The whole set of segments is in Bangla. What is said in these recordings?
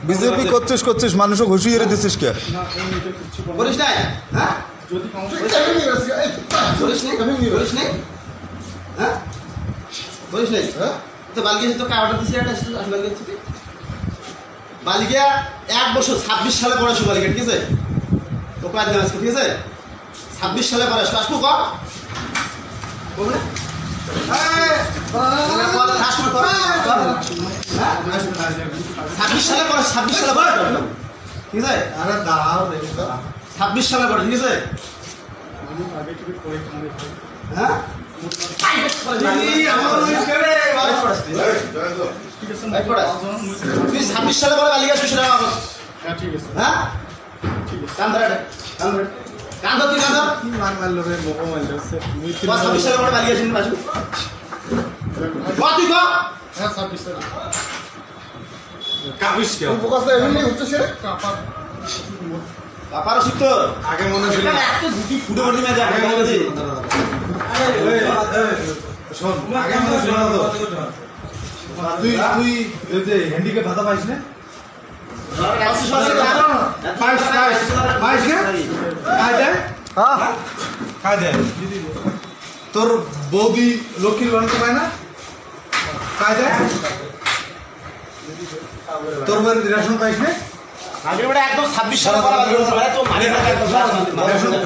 বিজেপি করছিস মানুষও ঘুষিয়ে দিচ্ছিস কে? বলিস নাই হ্যাঁ বলিস নাই তো বালিকা তো কারোটা দিচ্ছে আসলে বালিকা 1 বছর 26 সালে পড়াশো বালিকা ঠিক আছে তো কয়েক দিন আজকে ঠিক আছে 26 সালে পড়াশো আসবো কম 26 সালে পড়ে 26 সালে পড়ে ঠিক আছে আরে দাঁড়াও 26 সালে পড়ে ঠিক আছে হ্যাঁ তুই 26 সালে পরে বালিকা আসবি সেটা ঠিক আছে হ্যাঁ কান ধরে কান ধর তুই কান ধর কি মার মারলো রে মোকো মারলো 26 সালে পরে বালিকা আসবি আসবি তুই কর হ্যাঁ 26 সালে কাবিস কে ফোকাস তো এমনি হচ্ছে সে কাপার শিখতো আগে মনে ছিল একটা গুটি ফুটে পড়ে না যাবে আগে মনে শোন আগে মনে ছিল না তো তুই এই যে হ্যান্ডিক্যাপ ভাতা পাইছ না তোর বৌদি লক্ষ্মীর বাড়িতে পায় না পাই দেয় তোর বাড়িতে রেশন পাইস না একদম 26 সালে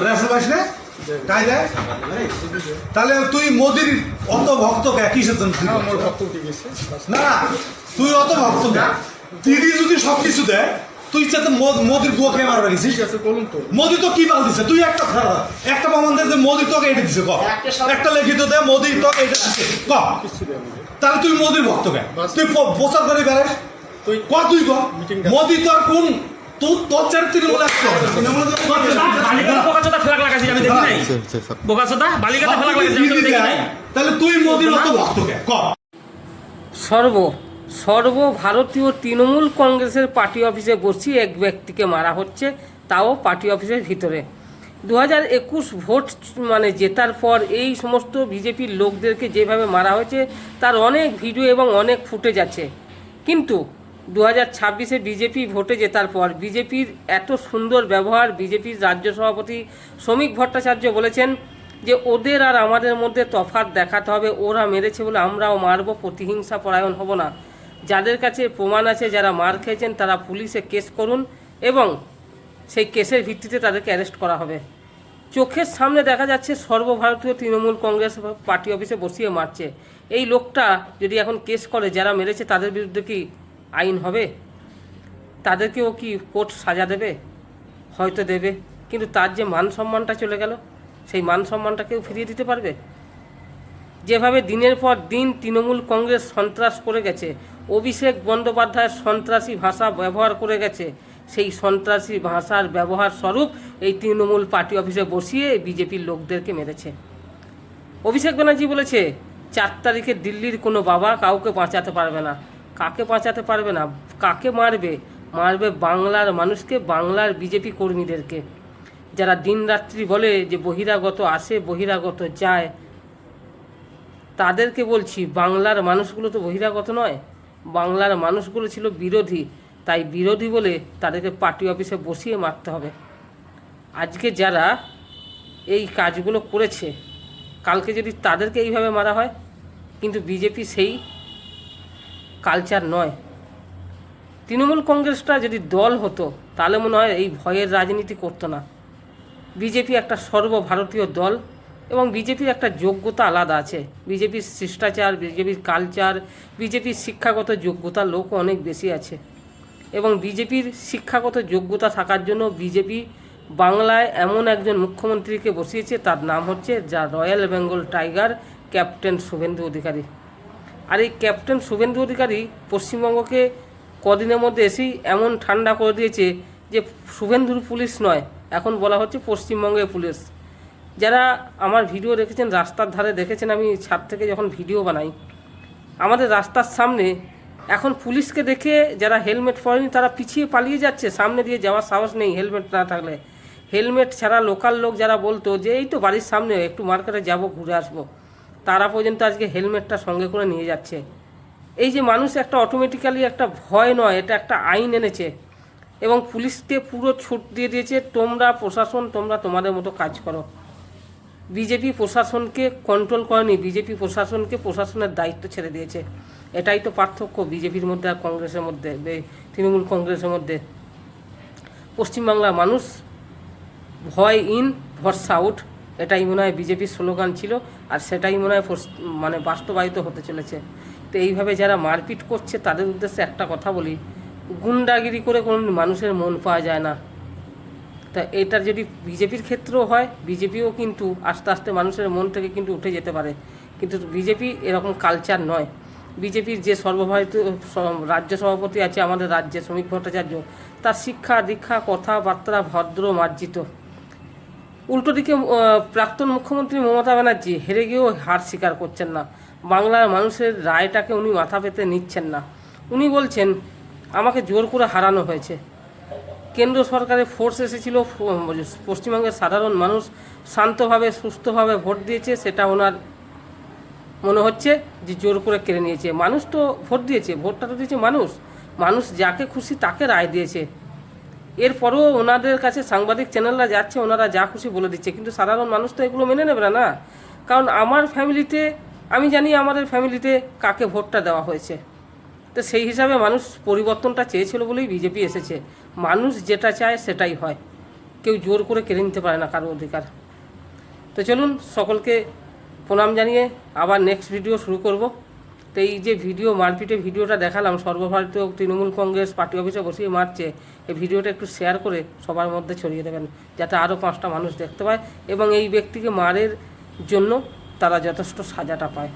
রেশন পাইস না তাই দেয় তাহলে তুই মোদির অত ভক্ত কে কিসের জন্য না তুই অত ভক্ত কে দিদি যদি সবকিছু দেয় তুই চাতে মোদির গুয়া খেয়ে মারবে গেছিস মোদি তো কি বাল দিছে তুই একটা প্রমাণ দে যে মোদি তোকে এটা দিছে ক একটা লিখিত দে মোদি তোকে এটা দিছে ক তাহলে তুই মোদির ভক্ত কে তুই প্রচার করে বেড়াস তুই ক তুই ক মোদি তোর কোন তোর চরিত্র বলে আসছে বালিকাটা বোকাচোদা ফেলাক লাগাইছিস আমি দেখি নাই বোকাচোদা বালিকাটা ফেলাক লাগাইছিস আমি দেখি নাই তাহলে তুই মোদির মত ভক্ত কে ক সর্বভারতীয় তৃণমূল কংগ্রেসের পার্টি অফিসে বসে এক ব্যক্তিকে মারা হচ্ছে, তাও পার্টি অফিসের ভিতরে। 2021 ভোট মানে জেতার পর এই সমস্ত বিজেপির লোকদেরকে যেভাবে মারা হয়েছে তার অনেক ভিডিও এবং অনেক ফুটেজ আছে। কিন্তু 2026-এ বিজেপি ভোটে জেতার পর বিজেপির এত সুন্দর ব্যবহার, বিজেপির রাজ্য সভাপতি শ্রমিক ভট্টাচার্য বলেছেন যে ওদের আর আমাদের মধ্যে তফাৎ দেখাতে হবে, ওরা মেরেছে বলে আমরাও মারব, প্রতিহিংসা পরায়ণ হব না। যাদের কাছে প্রমাণ আছে, যারা মার খেয়েছেন তারা পুলিশে কেস করুন এবং সেই কেসের ভিত্তিতে তাদেরকে অ্যারেস্ট করা হবে। চোখের সামনে দেখা যাচ্ছে সর্বভারতীয় তৃণমূল কংগ্রেস পার্টি অফিসে বসিয়ে মারছে। এই লোকটা যদি এখন কেস করে, যারা মেরেছে তাদের বিরুদ্ধে কি আইন হবে? তাদেরকেও কি কোর্ট সাজা দেবে? হয়তো দেবে, কিন্তু তার যে মান সম্মানটা চলে গেল, সেই মান সম্মানটা কেউ ফিরিয়ে দিতে পারবে? যেভাবে দিনের পর দিন তৃণমূল কংগ্রেস সন্ত্রাস করে গেছে, অভিষেক বন্দ্যোপাধ্যায়ের সন্ত্রাসী ভাষা ব্যবহার করে গেছে, সেই সন্ত্রাসী ভাষার ব্যবহার স্বরূপ এই তৃণমূল পার্টি অফিসে বসিয়ে বিজেপির লোকদেরকে মেরেছে। অভিষেক ব্যানার্জি বলেছে 4 তারিখে দিল্লির কোনো বাবা কাউকে বাঁচাতে পারবে না। কাকে বাঁচাতে পারবে না? কাকে মারবে? মারবে বাংলার মানুষকে, বাংলার বিজেপি কর্মীদেরকে, যারা দিনরাত্রি বলে যে বহিরাগত আসে বহিরাগত যায়। তাদেরকে বলছি, বাংলার মানুষগুলো তো বহিরাগত নয়, বাংলার মানুষগুলো ছিল বিরোধী, তাই বিরোধী বলে তাদেরকে পার্টি অফিসে বসিয়ে মারতে হবে। আজকে যারা এই কাজগুলো করেছে, কালকে যদি তাদেরকে এইভাবে মারা হয়, কিন্তু বিজেপি সেই কালচার নয়। তৃণমূল কংগ্রেসটা যদি দল হতো তাহলে মনে হয় এই ভয়ের রাজনীতি করতো না। বিজেপি একটা সর্বভারতীয় দল এবং বিজেপির একটা যোগ্যতা আলাদা আছে। বিজেপির শিষ্টাচার, বিজেপির কালচার, বিজেপির শিক্ষাগত যোগ্যতা লোক অনেক বেশি আছে এবং বিজেপির শিক্ষাগত যোগ্যতা থাকার জন্য বিজেপি বাংলায় এমন একজন মুখ্যমন্ত্রীকে বসিয়েছে, তার নাম হচ্ছে যা royal Bengal tiger captain Suvendu Adhikari. আর এই ক্যাপ্টেন শুভেন্দু অধিকারী পশ্চিমবঙ্গকে কদিনের মধ্যে এসেই এমন ঠান্ডা করে দিয়েছে যে শুভেন্দুর পুলিশ নয়, এখন বলা হচ্ছে পশ্চিমবঙ্গের পুলিশ। যারা আমার ভিডিও দেখেছেন, রাস্তার ধারে দেখেছেন, আমি ছাদ থেকে যখন ভিডিও বানাই, আমাদের রাস্তার সামনে এখন পুলিশকে দেখে যারা হেলমেট পরেনি তারা পিছিয়ে পালিয়ে যাচ্ছে, সামনে দিয়ে যাওয়ার সাহস নেই হেলমেট না থাকলে। হেলমেট ছাড়া লোকাল লোক যারা বলতো যে এই তো বাড়ির সামনে একটু মার্কেটে যাব ঘুরে আসবো, তারা পর্যন্ত আজকে হেলমেটটা সঙ্গে করে নিয়ে যাচ্ছে। এই যে মানুষ একটা অটোমেটিক্যালি একটা ভয় নয়, এটা একটা আইন এনেছে এবং পুলিশকে পুরো ছুট দিয়ে দিয়েছে, তোমরা প্রশাসন তোমরা তোমাদের মতো কাজ করো। বিজেপি প্রশাসনকে কন্ট্রোল করেনি, বিজেপি প্রশাসনকে প্রশাসনের দায়িত্ব ছেড়ে দিয়েছে। এটাই তো পার্থক্য বিজেপির মধ্যে আর কংগ্রেসের মধ্যে, তৃণমূল কংগ্রেসের মধ্যে। পশ্চিমবাংলার মানুষ ভয় ইন ভরসা আউট, এটাই মনে হয় বিজেপির স্লোগান ছিল, আর সেটাই মনে হয় মানে বাস্তবায়িত হতে চলেছে। তো এইভাবে যারা মারপিট করছে তাদের উদ্দেশ্যে একটা কথা বলি, গুন্ডাগিরি করে কোনো মানুষের মন পাওয়া যায় না। তা এটার যদি বিজেপির ক্ষেত্রেও হয়, বিজেপিও কিন্তু আস্তে আস্তে মানুষের মন থেকে কিন্তু উঠে যেতে পারে, কিন্তু বিজেপি এরকম কালচার নয়। বিজেপির যে সর্বভারতীয় রাজ্য সভাপতি আছে আমাদের রাজ্যে, শ্রমিক ভট্টাচার্য, তার শিক্ষা দীক্ষা কথাবার্তা ভদ্র মার্জিত। উল্টো দিকে প্রাক্তন মুখ্যমন্ত্রী মমতা ব্যানার্জি হেরে গিয়েও হার স্বীকার করছেন না, বাংলার মানুষের রায়টাকে উনি মাথা পেতে নিচ্ছেন না। উনি বলছেন আমাকে জোর করে হারানো হয়েছে। কেন্দ্র সরকারের ফোর্স এসেছিল, পশ্চিমবঙ্গের সাধারণ মানুষ শান্তভাবে সুস্থভাবে ভোট দিয়েছে, সেটা ওনার মনে হচ্ছে যে জোর করে কেড়ে নিয়েছে। মানুষ তো ভোট দিয়েছে, ভোটটা তো দিয়েছে মানুষ, মানুষ যাকে খুশি তাকে রায় দিয়েছে। এরপরেও ওনাদের কাছে সাংবাদিক চ্যানেলরা যাচ্ছে, ওনারা যা খুশি বলে দিচ্ছে, কিন্তু সাধারণ মানুষ তো এগুলো মেনে নেবে না। কারণ আমার ফ্যামিলিতে, আমি জানি আমাদের ফ্যামিলিতে কাকে ভোটটা দেওয়া হয়েছে। তো সেই হিসাবে মানুষ পরিবর্তনটা চেয়েছিল বলেই বিজেপি এসেছে। মানুষ যেটা চায় সেটাই হয়, কেউ জোর করে কেড়ে নিতে পারে না কারো অধিকার। তো চলুন, সকলকে প্রণাম জানিয়ে আবার নেক্সট ভিডিও শুরু করব। তো এই যে মারপিটের ভিডিওটা দেখালাম, সর্বভারতীয় তৃণমূল কংগ্রেস পার্টি অফিসে বসিয়ে মারছে, এই ভিডিওটা একটু শেয়ার করে সবার মধ্যে ছড়িয়ে দেবেন, যাতে আরও 5টা মানুষ দেখতে পায় এবং এই ব্যক্তিকে মারের জন্য তারা যথেষ্ট সাজাটা পায়।